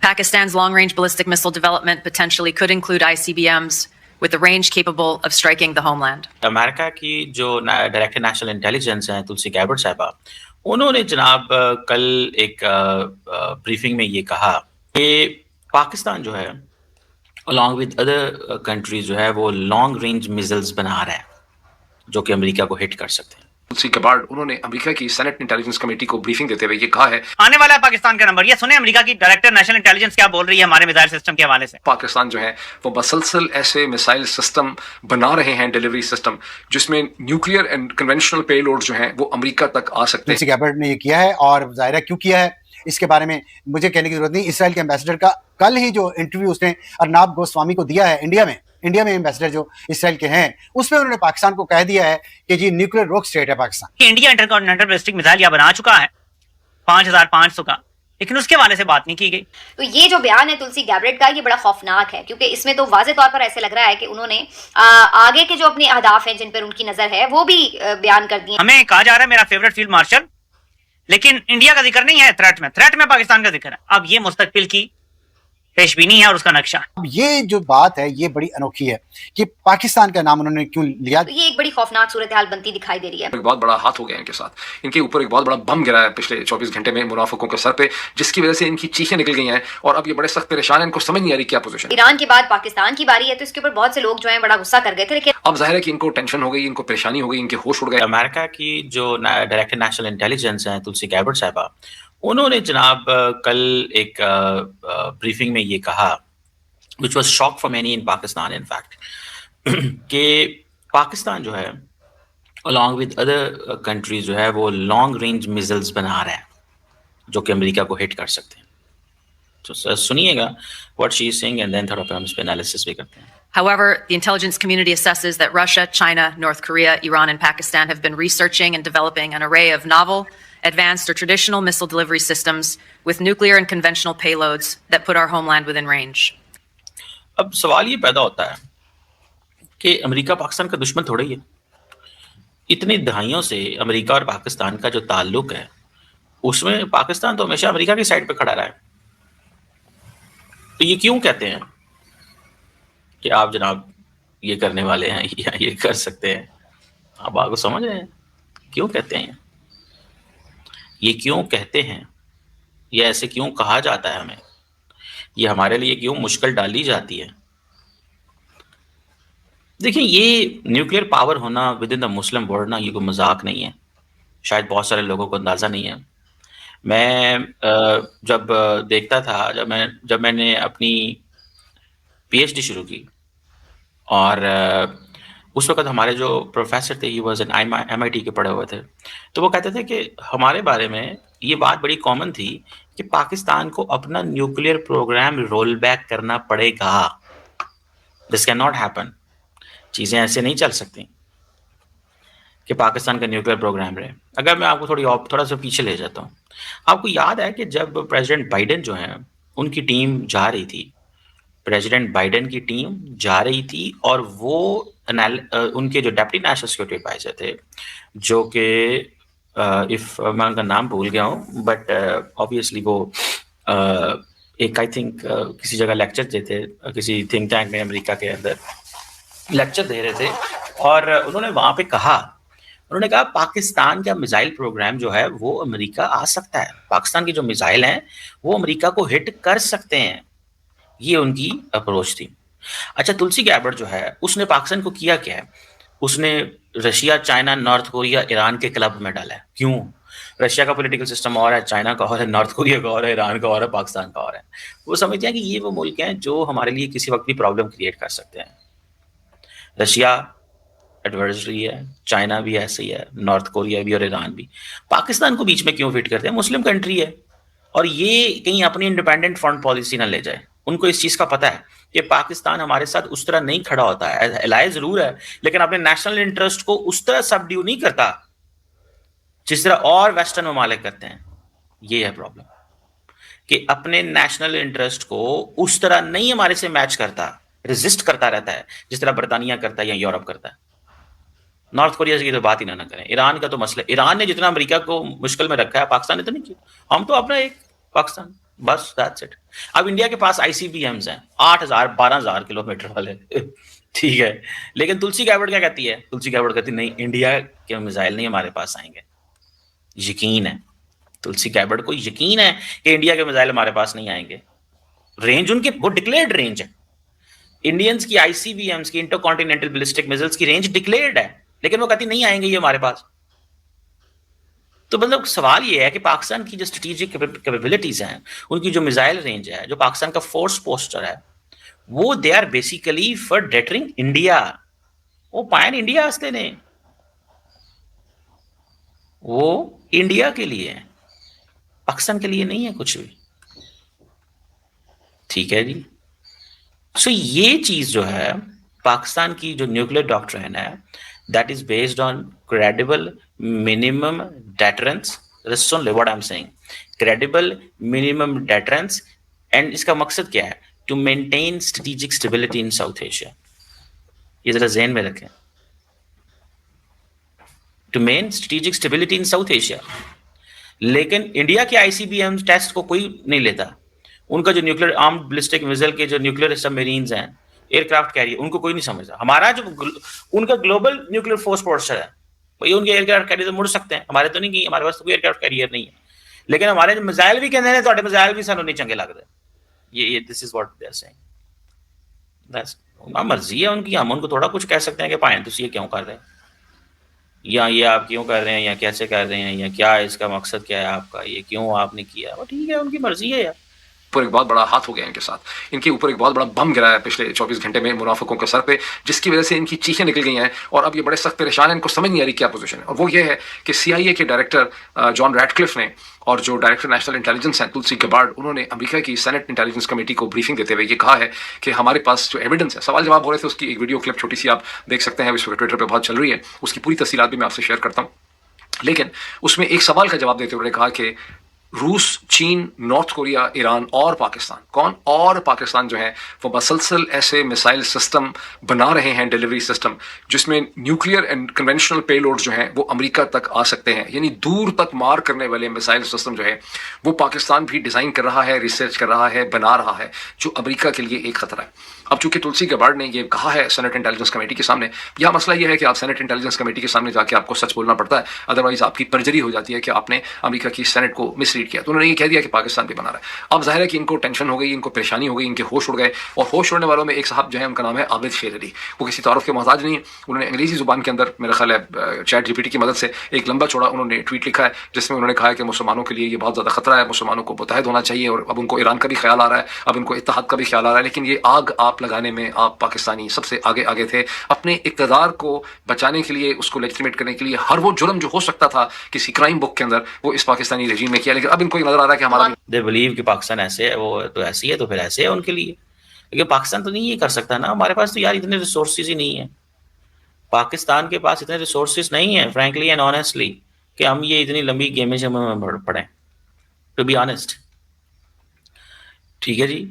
Pakistan's long-range ballistic missile development potentially could include ICBMs with a range capable of striking the homeland. America की जो director national intelligence हैं तुलसी गैबर्ट साहिबा, उन्होंने जनाब कल एक ब्रीफिंग में ये कहा कि पाकिस्तान जो है अलॉन्ग विद अदर कंट्रीज जो है वो लॉन्ग रेंज मिसाइल्स बना रहा है जो कि अमेरिका को हिट कर सकते हैं। तुलसी गैबार्ड उन्होंने अमेरिका की सेनेट इंटेलिजेंस कमेटी को ब्रीफिंग देते हुए ये कहा है, आने वाला है पाकिस्तान का नंबर। ये सुने अमेरिका की डायरेक्टर नेशनल इंटेलिजेंस क्या बोल रही है हमारे मिसाइल सिस्टम के हवाले से। पाकिस्तान जो है वो मुसलसल ऐसे मिसाइल सिस्टम बना रहे हैं, डिलीवरी सिस्टम, जिसमें न्यूक्लियर एंड कन्वेंशनल पेलोड जो है वो अमेरिका तक आ सकते हैं। तुलसी गैबार्ड ने ये किया है और जाहिर है क्यों किया है इसके बारे में मुझे कहने की जरूरत नहीं। इसराइल के एम्बेसडर का कल ही जो इंटरव्यू उसने अर्नाब गोस्वामी को दिया है इंडिया में एम्बेसडर जो इसराइल के हैं, उसमें उन्होंने पाकिस्तान को कह दिया है कि जी न्यूक्लियर रोक स्टेट है Pakistan. India intercontinental ballistic missile या बना चुका है 5500 का, लेकिन उसके हवाले से बात नहीं की गई। तो ये जो बयान है तुलसी गैबर्ड का, ये बड़ा खौफनाक है, क्योंकि इसमें तो वाज़े तौर पर ऐसे लग रहा है कि उन्होंने आगे के जो अपने अहदाफ हैं जिन पर उनकी नजर है वो भी बयान कर दिए। हमें कहा जा रहा है मेरा फेवरेट फील्ड मार्शल, लेकिन इंडिया का जिक्र नहीं है थ्रेट में पाकिस्तान का जिक्र है। अब ये मुस्तकबिल की पेशबीनी है और उसका नक्शा। अब ये जो बात है ये बड़ी अनोखी है कि पाकिस्तान का नाम उन्होंने क्यों लिया। तो ये एक बड़ी खौफनाक सूरत हाल बनती दिखाई दे रही है। एक बहुत बड़ा हाथ हो गया इनके साथ, इनके ऊपर एक बहुत बड़ा बम गिरा है पिछले 24 घंटे में मुनाफिकों के सर पे, जिसकी वजह से इनकी चीखें निकल गई हैं और अब ये बड़े सख्त परेशान हैं, इनको समझ नहीं आ रही क्या पोजीशन। ईरान के बाद पाकिस्तान की बारी है, तो इसके ऊपर बहुत से लोग जो है बड़ा गुस्सा कर गए थे, लेकिन अब जाहिर है कि इनको टेंशन हो गई, इनको परेशानी हो गई, इनके होश उड़ गए। अमेरिका की जो डायरेक्टर नेशनल इंटेलिजेंस हैं तुलसी गैबर्ट साहिबा, उन्होंने जनाब कल एक ब्रीफिंग में ये कहा, which was shock for many in Pakistan in fact, कि पाकिस्तान जो है along with other countries जो है वो long range missiles बना रहा है जो कि अमेरिका को हिट कर सकते हैं। तो सुनिएगा what she is saying and then थोड़ा हम इस पे analysis भी करते हैं। However, the intelligence community assesses that Russia, China, North Korea, Iran, and Pakistan have been researching and developing an array of novel, advanced, or traditional missile delivery systems with nuclear and conventional payloads that put our homeland within range. अब सवाल ये पैदा होता है कि America Pakistan का दुश्मन थोड़ा ही है। इतनी दहाइयों से अमेरिका और पाकिस्तान का जो ताल्लुक है उसमें पाकिस्तान तो हमेशा अमेरिका की साइड पे खड़ा रहा है। तो ये क्यों कहते हैं कि आप जनाब ये करने वाले हैं या ये कर सकते हैं? आप आपको समझ रहे हैं क्यों कहते हैं? ये क्यों कहते हैं? ये ऐसे क्यों कहा जाता है? हमें ये हमारे लिए क्यों मुश्किल डाली जाती है? देखिए, ये न्यूक्लियर पावर होना with in the Muslim world ना, ये कोई मजाक नहीं है। शायद बहुत सारे लोगों को अंदाज़ा नहीं है। मैं जब देखता था, जब मैंने अपनी पीएचडी शुरू की और उस वक्त हमारे जो प्रोफेसर थे, ही वाज एन एमआईटी के पढ़े हुए थे, तो वो कहते थे कि हमारे बारे में ये बात बड़ी कॉमन थी कि पाकिस्तान को अपना न्यूक्लियर प्रोग्राम रोल बैक करना पड़ेगा। This can not happen. चीज़ें ऐसे नहीं चल सकती कि पाकिस्तान का न्यूक्लियर प्रोग्राम रहे। अगर मैं आपको थोड़ा सा पीछे ले जाता हूँ, आपको याद है कि जब प्रेसिडेंट बाइडेन जो हैं उनकी टीम जा रही थी, प्रेसिडेंट बाइडेन की टीम जा रही थी और वो उनके जो डिप्टी नेशनल सिक्योरिटी एडवाइजर थे, जो कि मैं उनका नाम भूल गया हूँ, बट ऑब्वियसली वो एक आई थिंक किसी जगह लेक्चर देते, किसी थिंक टैंक में अमेरिका के अंदर लेक्चर दे रहे थे और उन्होंने वहाँ पे कहा पाकिस्तान का मिसाइल प्रोग्राम जो है वो अमेरिका आ सकता है, पाकिस्तान की जो मिसाइल हैं वो अमेरिका को हिट कर सकते हैं। ये उनकी अप्रोच थी। अच्छा, तुलसी गैबर्ड जो है उसने पाकिस्तान को किया क्या है? उसने Russia, China, north Korea, Iran के क्लब में डाला है। क्यों? रशिया का पॉलिटिकल सिस्टम और है, चाइना का और है, नॉर्थ कोरिया का और है, ईरान का और है, पाकिस्तान का और है। वो समझते हैं कि ये वो मुल्क हैं जो हमारे लिए किसी वक्त भी प्रॉब्लम क्रिएट कर सकते हैं। रशिया एडवर्सरी है, चाइना भी ऐसे ही है, नॉर्थ कोरिया भी और ईरान भी। पाकिस्तान को बीच में क्यों फिट करते हैं? मुस्लिम कंट्री है और ये कहीं अपनी इंडिपेंडेंट फॉरेन पॉलिसी ना ले जाए। उनको इस चीज का पता है कि पाकिस्तान हमारे साथ उस तरह नहीं खड़ा होता है, एलाय जरूर है, लेकिन अपने नेशनल इंटरेस्ट को उस तरह सबड्यू नहीं करता जिस तरह और वेस्टर्न ममालिक करते हैं। ये है प्रॉब्लम कि अपने नेशनल इंटरेस्ट को उस तरह नहीं हमारे से मैच करता, रेजिस्ट करता रहता है जिस तरह बर्तानिया करता है या यूरोप करता है। नॉर्थ कोरिया की तो बात ही ना करें। ईरान का तो मसला, ईरान ने जितना अमेरिका को मुश्किल में रखा है, पाकिस्तान ने तो नहीं किया। हम तो अपना एक पाकिस्तान बस दैट्स इट। अब इंडिया के पास आईसीबीएम्स हैं 8,000 12,000 किलोमीटर वाले ठीक है, लेकिन तुलसी गैबर्ट क्या कहती है? तुलसी गैबर्ट कहती नहीं, इंडिया के मिसाइल नहीं हमारे पास आएंगे। यकीन है, तुलसी गैबर्ट को यकीन है कि इंडिया के मिसाइल हमारे पास नहीं आएंगे। रेंज उनके वो डिक्लेयर्ड रेंज है। इंडियंस की आईसीबीएम्स की इंटरकॉन्टिनेंटल बैलिस्टिक मिसाइल्स की रेंज डिक्लेयर्ड है, लेकिन वो कहती नहीं आएंगे ये हमारे पास। तो मतलब सवाल ये है कि पाकिस्तान की जो स्ट्रेटेजिक कैपेबिलिटीज हैं, उनकी जो मिसाइल रेंज है, जो पाकिस्तान का फोर्स पोस्टर है, वो they are basically for deterring India. वो पैन इंडिया आस्ते ने, वो इंडिया के लिए है, पाकिस्तान के लिए नहीं है कुछ भी। ठीक है जी। सो ये चीज जो है पाकिस्तान की जो न्यूक्लियर डॉक्ट्रिन है, that is based on credible minimum deterrence. सुन ले what I am saying, credible minimum deterrence. And इसका मकसद क्या है? To maintain strategic stability in South Asia. ये जरा ज़हन में रखें, to main strategic stability in South Asia. लेकिन इंडिया के आईसीबीएम टेस्ट को कोई नहीं लेता। उनका जो न्यूक्लियर आर्म्ड बैलिस्टिक मिसाइल के जो न्यूक्लियर सबमरीन्स हैं, एयरक्राफ्ट कैरियर, उनको कोई नहीं समझता। हमारा जो उनका ग्लोबल न्यूक्लियर फोर्स पोस्टर है, भाई उनके एयरक्राफ्ट कैरियर तो मुड़ सकते हैं, हमारे तो नहीं की, हमारे पास तो कोई एयरक्राफ्ट कैरियर नहीं है। लेकिन हमारे जो मिसाइल भी कहते हैं तो मिसाइल भी सानू नहीं चंगे लगते। ये this is what they are saying. That's मर्जी है उनकी, हम उनको थोड़ा कुछ कह सकते हैं कि भाई तुम ये क्यों कर रहे हैं, या ये आप क्यों कर रहे हैं, या कैसे कर रहे हैं, या क्या इसका मकसद क्या है आपका, ये क्यों आपने किया। वो ठीक है, उनकी मर्जी है यार। ऊपर एक बहुत बड़ा हाथ हो गया इनके साथ। इनके ऊपर एक बहुत बड़ा बम गिरा है पिछले 24 घंटे में मुनाफिकों के सर पे, जिसकी वजह से इनकी चीखें निकल गई हैं और अब ये बड़े सख्त परेशान हैं। इनको समझ नहीं आ रही क्या पोजीशन है, और वो ये है कि CIA के डायरेक्टर जॉन रैटक्लिफ ने और जो डायरेक्टर नेशनल इंटेलिजेंस हैं तुलसी गैबार्ड, उन्होंने अमेरिका की सेनेट इंटेलिजेंस कमेटी को ब्रीफिंग देते हुए ये कहा है कि हमारे पास जो एविडेंस है, सवाल जवाब हो रहे थे, उसकी एक वीडियो क्लिप छोटी सी आप देख सकते हैं, इस वक्त ट्विटर पर बहुत चल रही है, उसकी पूरी तफसीलात भी मैं आपसे शेयर करता हूँ। लेकिन उसमें एक सवाल का जवाब देते हुए उन्होंने कहा कि रूस, चीन, नॉर्थ कोरिया, ईरान और पाकिस्तान, कौन और पाकिस्तान जो है वो मसलसल ऐसे मिसाइल सिस्टम बना रहे हैं, डिलीवरी सिस्टम, जिसमें न्यूक्लियर एंड कन्वेंशनल पेलोड जो हैं वो अमेरिका तक आ सकते हैं। यानी दूर तक मार करने वाले मिसाइल सिस्टम जो है वो पाकिस्तान भी डिज़ाइन कर रहा है, रिसर्च कर रहा है, बना रहा है, जो अमेरिका के लिए एक खतरा है। अब चूंकि तुलसी गैबार्ड ने ये कहा है सेनेट इंटेलिजेंस कमेटी के सामने, यह मसला यह है कि आप सेनेट इंटेलिजेंस कमेटी के सामने जाके आपको सच बोलना पड़ता है, अदरवाइज आपकी परजरी हो जाती है कि आपने अमेरिका की सेनेट को मिसरीड किया। तो उन्होंने ये कह दिया कि पाकिस्तान भी बना रहा है। अब जाहिर है कि इनको टेंशन हो गई, इनको परेशानी हो गई, इनके होश उड़ गए। और होश उड़ने वालों में एक साहब जो है, उनका नाम है आबिद शेर अली। वो किसी तारुफ के मोहताज नहीं है। उन्होंने अंग्रेजी जुबान के अंदर, मेरा ख्याल है चैट GPT की मदद से एक लंबा चौड़ा उन्होंने ट्वीट लिखा है, जिसमें उन्होंने कहा है कि मुसलमानों के लिए ये बहुत ज़्यादा खतरा है, मुसलमानों को मुतहद होना चाहिए। और अब उनको ईरान का भी ख्याल आ रहा है, अब इनको इत्तेहाद का भी ख्याल आ रहा है। लेकिन ये आग आप लगाने में आप पाकिस्तानी सबसे आगे आगे थे, अपने इक़्तिदार को बचाने के लिए, उसको लेजिटिमेट करने के लिए हर वो जुर्म जो हो सकता था किसी क्राइम बुक के अंदर, वो इस पाकिस्तानी रजीम ने किया। लेकिन अब इनको नजर आ रहा है कि हमारा दे बिलीव कि पाकिस्तान ऐसे है, वो तो ऐसी है, तो फिर ऐसे है उनके लिए। लेकिन पाकिस्तान तो नहीं ये कर सकता ना, हमारे पास तो यार इतने रिसोर्सेज ही नहीं है। पाकिस्तान के पास इतने रिसोर्सेज नहीं है फ्रैंकली एंड ऑनेस्टली कि हम ये इतनी लंबी गेमें में पड़े, टू बी ऑनेस्ट। ठीक है जी।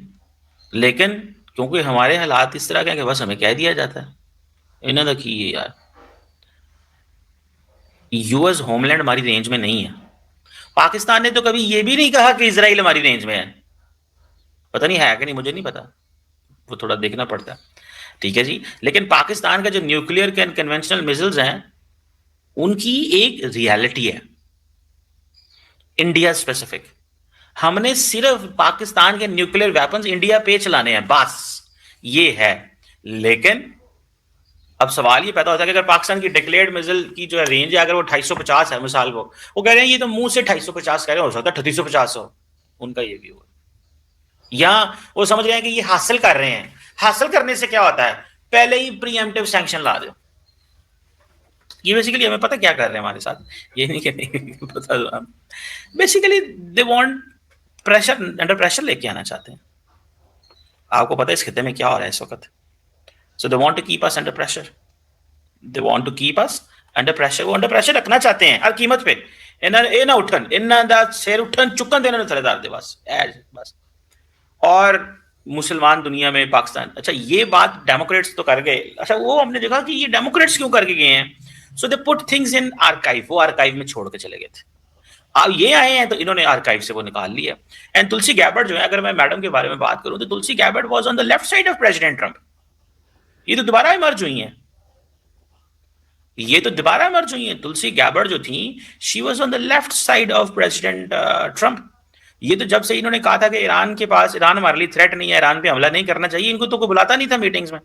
लेकिन क्योंकि हमारे हालात इस तरह के हैं कि बस हमें कह दिया जाता है इन्हें देखिए यार, यूएस होमलैंड हमारी रेंज में नहीं है। पाकिस्तान ने तो कभी ये भी नहीं कहा कि इजराइल हमारी रेंज में है। पता नहीं है कि नहीं, मुझे नहीं पता, वो थोड़ा देखना पड़ता है। ठीक है जी। लेकिन पाकिस्तान का जो न्यूक्लियर के कन्वेंशनल मिसाइल्स हैं, उनकी एक रियलिटी है इंडिया स्पेसिफिक। हमने सिर्फ पाकिस्तान के न्यूक्लियर वेपन्स इंडिया पे चलाने हैं, बस ये है। लेकिन अब सवाल ये पैदा होता है कि अगर पाकिस्तान की डिक्लेयर्ड मिसाइल की जो रेंज है, अगर वो 250 है, मिसाल वो कह रहे हैं ये तो मुंह से 250 कह रहे हैं, हो सकता है 350 हो, उनका ये व्यू है। या वो समझ गए हैं कि ये हासिल कर रहे हैं। हासिल करने से क्या होता है, पहले ही प्रीएम्प्टिव सैंक्शन ला दो। ये बेसिकली हमें पता क्या कर रहे हैं हमारे साथ, ये नहीं कि पता, basically they want pressure, under pressure लेके आना चाहते हैं। आपको पता है इस खिते में क्या हो रहा है इस वक्त। So they want to keep us under pressure. They want to keep us under pressure. वो under pressure रखना चाहते हैं हर कीमत पे। ये ना उठन, इन्ना दा शेर उठन चुकन देना थलेदार दे बस, बस। और मुसलमान दुनिया में पाकिस्तान, अच्छा ये बात डेमोक्रेट्स तो कर गए। अच्छा वो हमने देखा कि ये डेमोक्रेट्स क्यों करके गए हैं। So they put things in archive, वो आर्काइव में छोड़ के चले गए थे। अब ये आए हैं तो इन्होंने आर्काइव से वो निकाल लिया। एंड तुलसी गैबर्ट जो है, अगर मैं मैडम के बारे में बात करूं तो Tulsi Gabbard was on the left side of President Trump. ये तो दोबारा इमर्ज हुई हैं, ये तो दोबारा इमर्ज हुई हैं। तुलसी गैबर्ट जो थी, she was on the left side of President Trump. ये तो जब से इन्होंने कहा था कि ईरान के पास, ईरान हमारे लिए थ्रेट नहीं है, ईरान पे हमला नहीं करना चाहिए, इनको तो कोई बुलाता नहीं था मीटिंग्स में।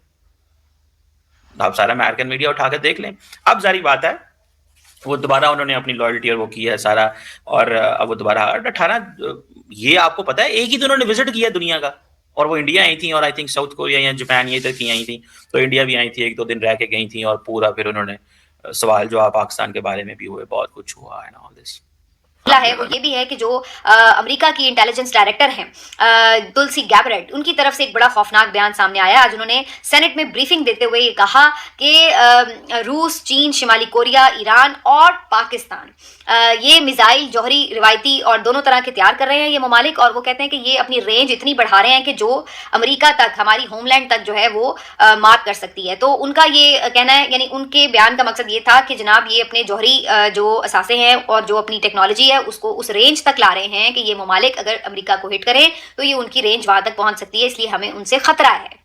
आप सारा अमेरिकन मीडिया उठा के देख लें। अब जारी बात है वो दोबारा उन्होंने अपनी लॉयल्टी और वो किया है सारा, और अब वो दोबारा 18, ये आपको पता है एक ही तो उन्होंने विजिट किया दुनिया का, और वो इंडिया आई थी और आई थिंक साउथ कोरिया या जापान ये तक की आई थी, तो इंडिया भी आई थी, 1-2 दिन रह के गई थी, और पूरा फिर उन्होंने सवाल जवाब पाकिस्तान के बारे में भी हुए, बहुत कुछ हुआ है ऑल दिस। है वो ये भी है कि जो अमेरिका की इंटेलिजेंस डायरेक्टर हैं तुलसी गैबरेट, उनकी तरफ से एक बड़ा खौफनाक बयान सामने आया। आज उन्होंने सेनेट में ब्रीफिंग देते हुए ये कहा कि रूस, चीन, शिमाली कोरिया, ईरान और पाकिस्तान ये मिसाइल जौहरी, रिवायती और दोनों तरह के तैयार कर रहे हैं ये ममालिक, और वो कहते हैं कि ये अपनी रेंज इतनी बढ़ा रहे हैं कि जो अमेरिका तक, हमारी होमलैंड तक जो है वो मार कर सकती है। तो उनका ये कहना है, यानी उनके बयान का मकसद ये था कि जनाब ये अपने जौहरी जो असासे हैं और जो अपनी टेक्नोलॉजी है उसको उस रेंज तक ला रहे हैं कि ये ममालिक अगर अमेरिका को हिट करें तो ये उनकी रेंज वहां तक पहुंच सकती है, इसलिए हमें उनसे खतरा है।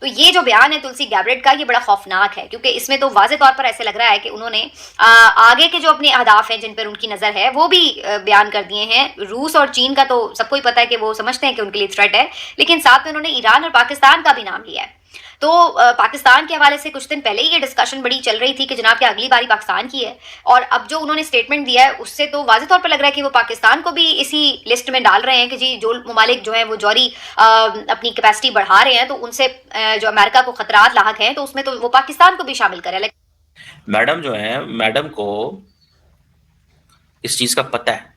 तो ये जो बयान है तुलसी गैबरेट का, ये बड़ा खौफनाक है, क्योंकि इसमें तो वाज़े तौर पर ऐसे लग रहा है कि उन्होंने आगे के जो अपने अहदाफ हैं जिन पर उनकी नज़र है वो भी बयान कर दिए हैं। रूस और चीन का तो सबको ही पता है कि वो समझते हैं कि उनके लिए थ्रेट है, लेकिन साथ में उन्होंने ईरान और पाकिस्तान का भी नाम लिया है। तो पाकिस्तान के हवाले से कुछ दिन पहले ही ये डिस्कशन बड़ी चल रही थी कि जनाब क्या अगली बारी पाकिस्तान की है, और अब जो उन्होंने स्टेटमेंट दिया है उससे तो वाज़े तौर पर लग रहा है कि वो पाकिस्तान को भी इसी लिस्ट में डाल रहे हैं कि जी जो ममालिक जो हैं वो जौहरी अपनी कैपेसिटी बढ़ा रहे हैं तो उनसे जो अमेरिका को खतरात लाहक हैं तो उसमें तो वो पाकिस्तान को भी शामिल करें। मैडम जो है, मैडम को इस चीज़ का पता है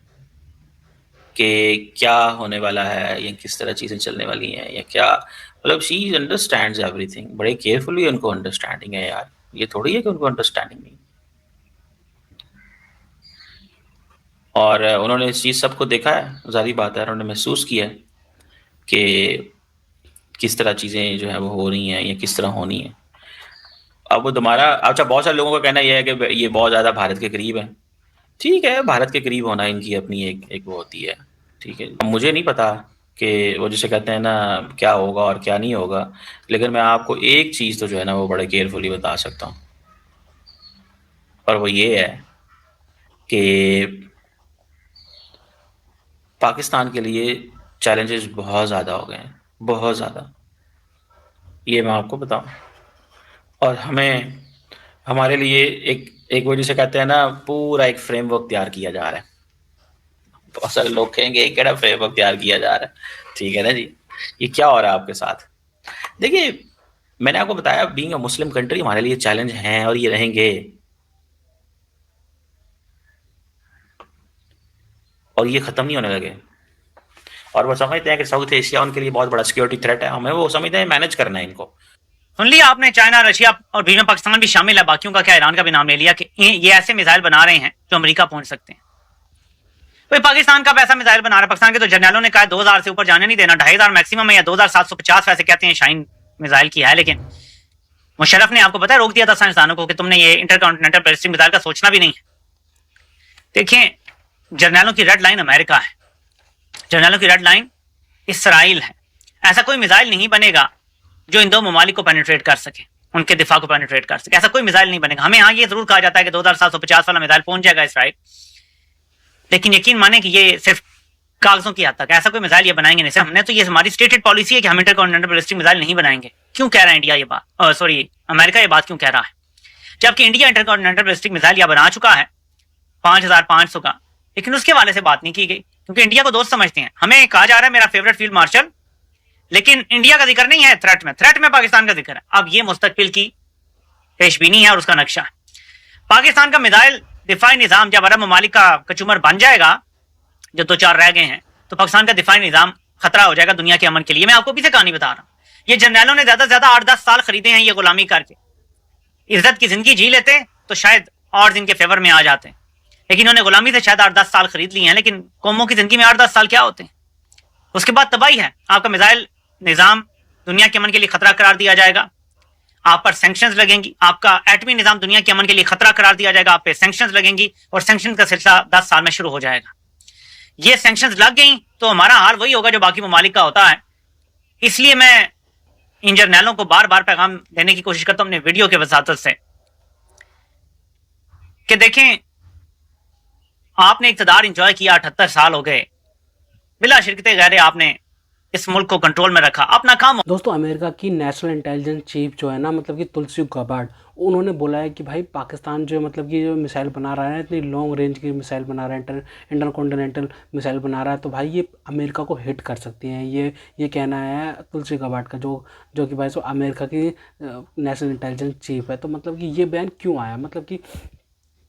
कि क्या होने वाला है या किस तरह चीज़ें चलने वाली हैं या क्या, मतलब शी अंडरस्टैंड्स एवरीथिंग, बड़े केयरफुली उनको अंडरस्टैंडिंग है यार, ये थोड़ी है कि उनको अंडरस्टैंडिंग नहीं। और उन्होंने इस चीज़ सबको देखा है, जारी बात है, उन्होंने महसूस किया है कि किस तरह चीज़ें जो है वो हो रही हैं या किस तरह होनी है। अब वो तुम्हारा, अच्छा बहुत सारे लोगों का कहना यह है कि ये बहुत ज़्यादा भारत के करीब है। ठीक है, भारत के करीब होना इनकी अपनी एक वो होती है, ठीक है। अब मुझे नहीं पता कि वो जिसे कहते हैं ना क्या होगा और क्या नहीं होगा, लेकिन मैं आपको एक चीज़ तो जो है ना वो बड़े केयरफुली बता सकता हूँ, और वो ये है कि पाकिस्तान के लिए चैलेंजेस बहुत ज़्यादा हो गए हैं, बहुत ज़्यादा, ये मैं आपको बताऊँ। और हमें, हमारे लिए एक वो जिसे कहते हैं ना पूरा एक फ्रेमवर्क तैयार किया जा रहा है। बहुत सारे लोग कहेंगे क्या फ्रेमवर्क तैयार किया जा रहा है, ठीक है ना जी, ये क्या हो रहा है आपके साथ। देखिए मैंने आपको बताया, बीइंग अ मुस्लिम कंट्री हमारे लिए चैलेंज हैं और ये रहेंगे, और ये खत्म नहीं होने लगे। और वो समझते हैं कि साउथ एशिया उनके लिए बहुत बड़ा सिक्योरिटी थ्रेट है, हमें वो समझते हैं मैनेज करना है इनको। सुन लिया आपने, चाइना, रशिया और बीच में पाकिस्तान भी शामिल है, बाकियों का क्या, ईरान का भी नाम ले लिया कि ये ऐसे मिसाइल बना रहे हैं जो अमेरिका पहुंच सकते हैं। भाई पाकिस्तान का पैसा मिसाइल बना रहा है, पाकिस्तान के तो जर्नलों ने कहा 2000 से ऊपर जाने नहीं देना, 2500 मैक्सिमम है या 2750 वैसे कहते हैं शाहीन मिसाइल की है। लेकिन मुशर्रफ ने आपको पता है रोक दिया था साइंसदानों को कि तुमने ये इंटरकॉन्टिनेंटल बैलिस्टिक मिसाइल का सोचना भी नहीं है। देखिए जर्नलों की रेड लाइन अमेरिका है, जर्नलों की रेड लाइन इसराइल है। ऐसा कोई मिसाइल नहीं बनेगा जो इन दो ममालिक को पेनिट्रेट कर सके, उनके दिफा को पेनिट्रेट कर सके, ऐसा कोई मिसाइल नहीं बनेगा। हमें यहाँ ये जरूर कहा जाता है कि 2750 वाला मिसाइल पहुंच जाएगा इसराइल, लेकिन यकीन माने कि ये सिर्फ कागजों की हद तक, ऐसा कोई मिसाइल ये बनाएंगे नहीं। हमने तो ये हमारी स्टेटेड पॉलिसी है कि हम इंटरकॉन्टिनेंटल बैलिस्टिक मिसाइल नहीं बनाएंगे। क्यों कह रहा है इंडिया ये बात, सॉरी अमेरिका ये बात क्यों कह रहा है, जबकि इंडिया इंटरकॉन्टिनेंटल बैलिस्टिक मिसाइल या बना चुका है 5500 का, लेकिन उसके वाले से बात नहीं की गई क्योंकि इंडिया को दोस्त समझते हैं। हमें कहा जा रहा है मेरा फेवरेट फील्ड मार्शल, लेकिन इंडिया का जिक्र नहीं है थ्रेट में, थ्रेट में पाकिस्तान का जिक्र है। अब ये मुस्तकबिल की पेशबीनी है और उसका नक्शा है। पाकिस्तान का मिसाइल दिफाई निजाम जब अरब ममालिक का कचूमर बन जाएगा, जो 2-4 रह गए हैं, तो पाकिस्तान का दिफाई निजाम खतरा हो जाएगा दुनिया के अमन के लिए। मैं आपको पीछे कहानी बता रहा हूँ, ये जर्नैलों ने ज्यादा से ज्यादा 8-10 साल खरीदे हैं ये गुलामी करके, इज्जत की जिंदगी जी लेते तो शायद और इनके फेवर में आ जाते, लेकिन उन्होंने गुलामी से शायद 8-10 साल खरीद लिए हैं। लेकिन कौमों की जिंदगी में 8-10 साल क्या होते हैं, उसके बाद तबाही है। आपका मिसाइल निजाम दुनिया के अमन के लिए खतरा करार दिया जाएगा, आप पर सैंक्शंस लगेंगी, आपका एटमी निजाम दुनिया के अमन के लिए खतरा करार दिया जाएगा, आप पे सैंक्शंस लगेंगी और सैंक्शन का सिलसिला 10 साल में शुरू हो जाएगा। ये सैंक्शंस लग गई तो हमारा हाल वही होगा जो बाकी ममालिक का होता है। इसलिए मैं इन जर्नैलों को बार बार पैगाम देने की कोशिश करता हूं अपने वीडियो के वसातत से कि देखें, आपने इक़्तिदार इंजॉय किया, 78 साल हो गए, बिला शिरकत गैर आपने इस मुल्क को कंट्रोल में रखा, अपना काम। दोस्तों, अमेरिका की नेशनल इंटेलिजेंस चीफ जो है ना, मतलब कि तुलसी गबार्ड, उन्होंने बोला है कि भाई पाकिस्तान जो मतलब कि जो मिसाइल बना रहा है, इतनी लॉन्ग रेंज की मिसाइल बना रहा है, इंटरकॉन्टिनेंटल मिसाइल बना रहा है, तो भाई ये अमेरिका को हिट कर सकती हैं। ये कहना है तुलसी गबार्ड का, जो कि भाई सो अमेरिका की नेशनल इंटेलिजेंस चीफ है। तो मतलब कि ये बयान क्यों आया? मतलब कि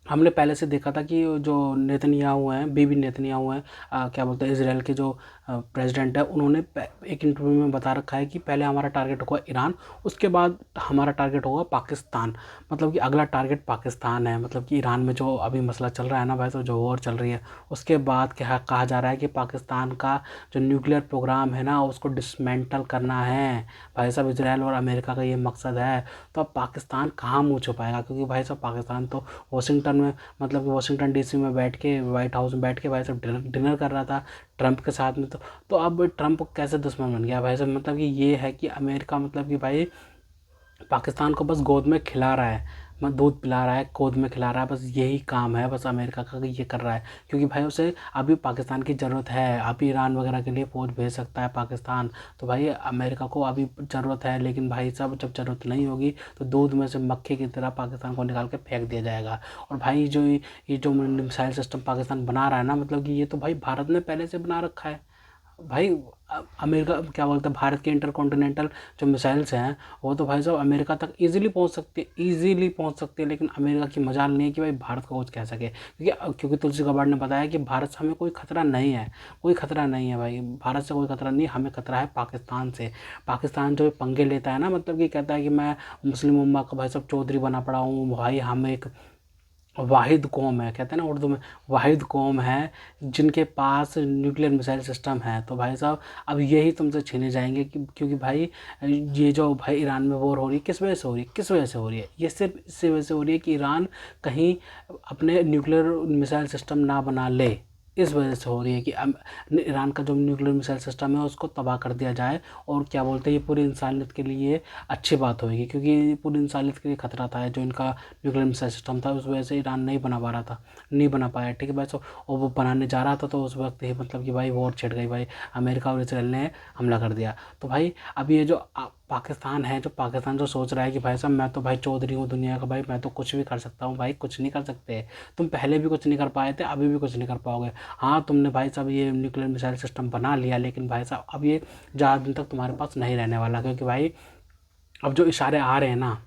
हमने पहले से देखा था कि जो नेतन्याहू हैं, बीबी नेतन्याहू हैं, क्या बोलते हैं, इजराइल के जो प्रेसिडेंट है, उन्होंने एक इंटरव्यू में बता रखा है कि पहले हमारा टारगेट होगा ईरान, उसके बाद हमारा टारगेट होगा पाकिस्तान। मतलब कि अगला टारगेट पाकिस्तान है। मतलब कि ईरान में जो अभी मसला चल रहा है ना भाई, तो जो वॉर चल रही है, उसके बाद क्या कहा जा रहा है कि पाकिस्तान का जो न्यूक्लियर प्रोग्राम है ना, उसको डिसमेंटल करना है। भाई साहब, इजराइल और अमेरिका का ये मकसद है। तो अब पाकिस्तान कहाँ मुँह छुपाएगा? क्योंकि भाई साहब पाकिस्तान तो वाशिंगटन में, मतलब कि वाशिंगटन डीसी में बैठ के, वाइट हाउस में बैठ के भाई साहब डिनर कर रहा था ट्रंप के साथ में। तो अब ट्रंप कैसे दुश्मन बन गया भाई साहब? मतलब कि ये है कि अमेरिका मतलब कि भाई पाकिस्तान को बस गोद में खिला रहा है, दूध पिला रहा है, गोद में खिला रहा है, बस यही काम है बस अमेरिका का, ये कर रहा है। क्योंकि भाई उसे अभी पाकिस्तान की ज़रूरत है, अभी ईरान वगैरह के लिए फ़ौज भेज सकता है पाकिस्तान, तो भाई अमेरिका को अभी ज़रूरत है। लेकिन भाई साहब जब ज़रूरत नहीं होगी तो दूध में से मक्खी की तरह पाकिस्तान को निकाल के फेंक दिया जाएगा। और भाई ये जो मिसाइल सिस्टम पाकिस्तान बना रहा है ना, मतलब कि ये तो भाई भारत ने पहले से बना रखा है भाई। अमेरिका क्या बोलते हैं, भारत के इंटरकॉन्टिनेंटल जो मिसाइल्स हैं, वो तो भाई साहब अमेरिका तक इजीली पहुंच सकती है। लेकिन अमेरिका की मजाल नहीं है कि भाई भारत को कुछ कह सके, क्योंकि तुलसी गबार्ड ने बताया कि भारत से हमें कोई खतरा नहीं है, भाई। भारत से कोई खतरा नहीं, हमें खतरा है पाकिस्तान से। पाकिस्तान जो पंगे लेता है ना, मतलब कि कहता है कि मैं मुस्लिम उम्मा का भाई साहब चौधरी बना पड़ा हूँ, भाई हम एक वाहिद कौम है, कहते हैं ना उर्दू में, वाहिद कौम है जिनके पास न्यूक्लियर मिसाइल सिस्टम है। तो भाई साहब अब यही तुमसे छीने जाएंगे क्योंकि भाई ये जो भाई ईरान में वॉर हो रही है, किस वजह से हो रही है? ये सिर्फ इसी वजह से हो रही है कि ईरान कहीं अपने न्यूक्लियर मिसाइल सिस्टम ना बना ले। इस वजह से हो रही है कि ईरान का जो न्यूक्लियर मिसाइल सिस्टम है उसको तबाह कर दिया जाए। और क्या बोलते हैं, ये पूरी इंसानियत के लिए अच्छी बात होगी, क्योंकि पूरी इंसानियत के लिए खतरा था। जो इनका न्यूक्लियर मिसाइल सिस्टम था उस वजह से ईरान नहीं बना पाया, ठीक है भाई। सो और वो बनाने जा रहा था तो उस वक्त ही मतलब कि भाई वॉर छिड़ गई, भाई अमेरिका और इसराइल ने हमला कर दिया। तो भाई अब ये जो पाकिस्तान जो सोच रहा है कि भाई साहब मैं तो भाई चौधरी हूँ दुनिया का, भाई मैं तो कुछ भी कर सकता हूँ, भाई कुछ नहीं कर सकते। तुम पहले भी कुछ नहीं कर पाए थे, अभी भी कुछ नहीं कर पाओगे। हाँ, तुमने भाई साहब ये न्यूक्लियर मिसाइल सिस्टम बना लिया, लेकिन भाई साहब अब ये ज़्यादा दिन तक तुम्हारे पास नहीं रहने वाला। क्योंकि भाई अब जो इशारे आ रहे हैं ना,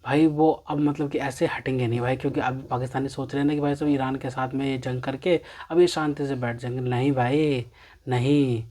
भाई वो अब मतलब कि ऐसे हटेंगे नहीं भाई। क्योंकि अब पाकिस्तानी सोच रहे हैं ना कि भाई सब ईरान के साथ में ये जंग करके अब ये शांति से बैठ जाएंगे। नहीं भाई, नहीं।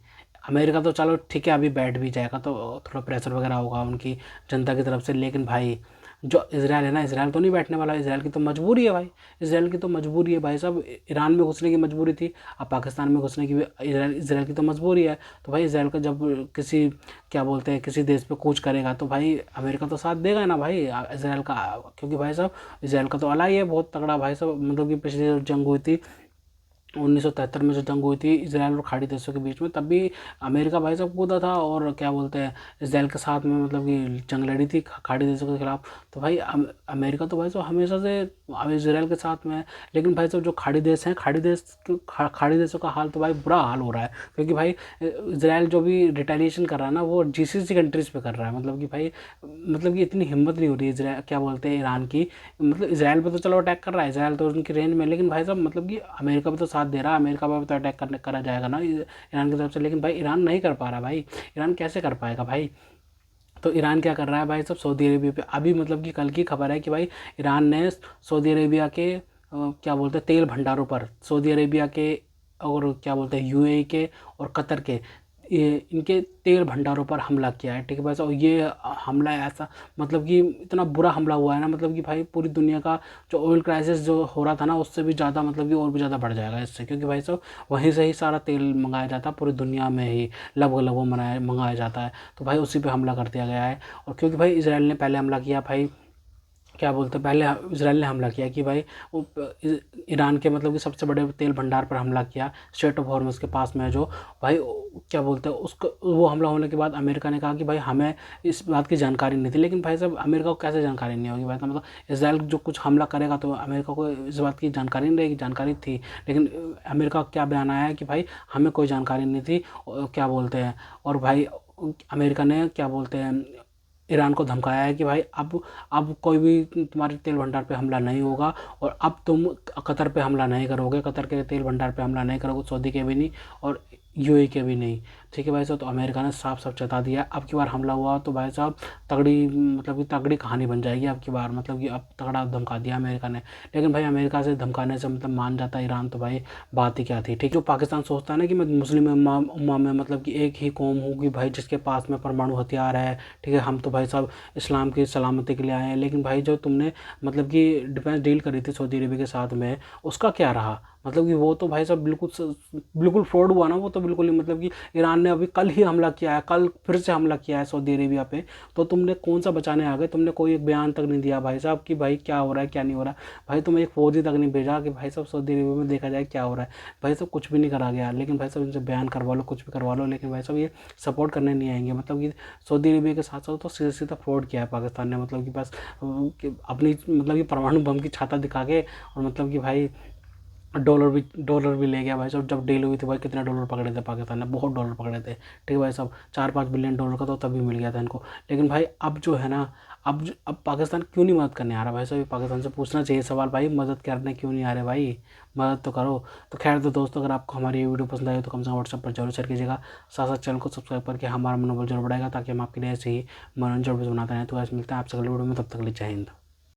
अमेरिका तो चलो ठीक है, अभी बैठ भी जाएगा तो थोड़ा प्रेशर वगैरह होगा उनकी जनता की तरफ से। लेकिन भाई जो इजराइल है ना, इजराइल तो नहीं बैठने वाला। इजराइल की तो मजबूरी है भाई साहब। ईरान में घुसने की मजबूरी थी, अब पाकिस्तान में घुसने की भी इजराइल की तो मजबूरी है। तो भाई इजराइल का जब किसी देश पे कूच करेगा तो भाई अमेरिका तो साथ देगा ना भाई इजराइल का। क्योंकि भाई साहब इजराइल का तो अला ही है बहुत तगड़ा भाई साहब। मतलब कि पिछली जो जंग हुई थी 1973 में, जो जंग हुई थी इजराइल और खाड़ी देशों के बीच में, तब भी अमेरिका भाई साहब कूदा था और इजराइल के साथ में मतलब कि जंग लड़ी थी खाड़ी देशों के खिलाफ। तो भाई अमेरिका तो भाई साहब हमेशा से अब इजराइल के साथ में है। लेकिन भाई साहब जो खाड़ी देशों का हाल तो भाई बुरा हाल हो रहा है। क्योंकि भाई इजराइल जो भी रिटेलिएशन कर रहा है ना, वो GCC कंट्रीज़ पे कर रहा है। मतलब कि भाई कि इतनी हिम्मत नहीं हो रही है ईरान की। मतलब इजराइल पे तो चलो अटैक कर रहा है, इजराइल तो उनकी रेंज में, लेकिन भाई साहब मतलब कि अमेरिका भी तो साथ दे रहा है, अमेरिका पर भी तो अटैक करा जाएगा ना ईरान की तरफ से। लेकिन भाई ईरान नहीं कर पा रहा भाई, ईरान कैसे कर पाएगा भाई? तो ईरान क्या कर रहा है भाई सब सऊदी अरेबिया पे। अभी मतलब कि कल की खबर है कि भाई ईरान ने सऊदी अरेबिया के तेल भंडारों पर, सऊदी अरेबिया के और UAE के और कतर के इनके तेल भंडारों पर हमला किया है, ठीक है भाई साहब। ये हमला ऐसा मतलब कि इतना बुरा हमला हुआ है ना, मतलब कि भाई पूरी दुनिया का जो ऑयल क्राइसिस जो हो रहा था ना, उससे भी ज़्यादा मतलब कि और भी ज़्यादा बढ़ जाएगा इससे। क्योंकि भाई साहब वहीं से ही सारा तेल मंगाया जाता है, पूरी दुनिया में ही लगभग मंगाया जाता है। तो भाई उसी पर हमला कर दिया गया है। और क्योंकि भाई इजराइल ने पहले हमला किया भाई क्या बोलते हैं, पहले इसराइल ने हमला किया कि भाई वो ईरान के मतलब कि सबसे बड़े तेल भंडार पर हमला किया, स्ट्रेट ऑफ हॉर्मुज़ के पास में, जो भाई क्या बोलते हैं उसको, वो हमला होने के बाद अमेरिका ने कहा कि भाई हमें इस बात की जानकारी नहीं थी। लेकिन भाई साहब अमेरिका को कैसे जानकारी नहीं होगी भाई, तो मतलब इसराइल जो कुछ हमला करेगा तो अमेरिका को इस बात की जानकारी नहीं रहेगी, जानकारी थी। लेकिन अमेरिका का क्या बयान आया है कि भाई हमें कोई जानकारी नहीं थी, क्या बोलते हैं। और भाई अमेरिका ने क्या बोलते हैं ईरान को धमकाया है कि भाई अब कोई भी तुम्हारे तेल भंडार पे हमला नहीं होगा, और अब तुम कतर पे हमला नहीं करोगे, कतर के तेल भंडार पे हमला नहीं करोगे, सऊदी के भी नहीं और यूएई के भी नहीं। ठीक है भाई साहब, तो अमेरिका ने साफ साफ चेता दिया, अब की बार हमला हुआ तो भाई साहब तगड़ी मतलब कि तगड़ी कहानी बन जाएगी अब की बार, मतलब कि अब तगड़ा धमका दिया अमेरिका ने। लेकिन भाई अमेरिका से धमकाने से मतलब मान जाता ईरान तो भाई बात ही क्या थी। ठीक है, जो पाकिस्तान सोचता है ना कि मैं मुस्लिम उम्मा में मतलब कि एक ही कौम होगी भाई जिसके पास में परमाणु हथियार है, ठीक है, हम तो भाई साहब इस्लाम की सलामती के लिए आए हैं। लेकिन भाई जो तुमने मतलब कि डिफेंस डील करी थी सऊदी अरबिया के साथ में, उसका क्या रहा? मतलब कि वो तो भाई साहब बिल्कुल फ्रॉड हुआ ना वो तो बिल्कुल ही। मतलब कि ईरान ने अभी कल ही हमला किया है, कल फिर से हमला किया है सऊदी अरेबिया पे, तो तुमने कौन सा बचाने आ गए? तुमने कोई एक बयान तक नहीं दिया भाई साहब कि भाई क्या हो रहा है क्या नहीं हो रहा है। भाई तुम एक फौजी तक नहीं भेजा कि भाई साहब सऊदी अरेबिया में देखा जाए क्या हो रहा है। भाई साहब कुछ भी नहीं करा गया। लेकिन भाई साहब इनसे बयान करवा लो, कुछ भी करवा लो, लेकिन भाई साहब ये सपोर्ट करने नहीं आएंगे। मतलब कि सऊदी अरेबिया के साथ साथ तो सीधा सीधा फ्रॉड किया है पाकिस्तान ने, मतलब कि बस अपनी मतलब कि परमाणु बम की छाता दिखा के, और मतलब कि भाई डॉलर भी ले गया भाई साहब। जब डील हुई थी भाई कितने डॉलर पकड़े थे पाकिस्तान ने? बहुत डॉलर पकड़े थे। ठीक है भाई साहब, 4-5 बिलियन डॉलर का तो तभी मिल गया था इनको। लेकिन भाई अब जो है ना, अब पाकिस्तान क्यों नहीं मदद करने आ रहा भाई साहब? पाकिस्तान से पूछना चाहिए सवाल, भाई मदद करने क्यों नहीं आ रहे भाई? मदद तो करो। तो खैर, तो दोस्तों अगर आपको हमारी ये वीडियो पसंद आई तो कम से कम व्हाट्सएप पर जरूर शेयर कीजिएगा। साथ साथ चैनल को सब्सक्राइब करके हमारा मनोबल जरूर बढ़ाएगा, ताकि हम आपके लिए ऐसे ही मनोरंजन वीडियो बनाते रहें। तो ऐसे मिलते हैं आपसे अगली वीडियो में, तब तक के लिए जय हिंद।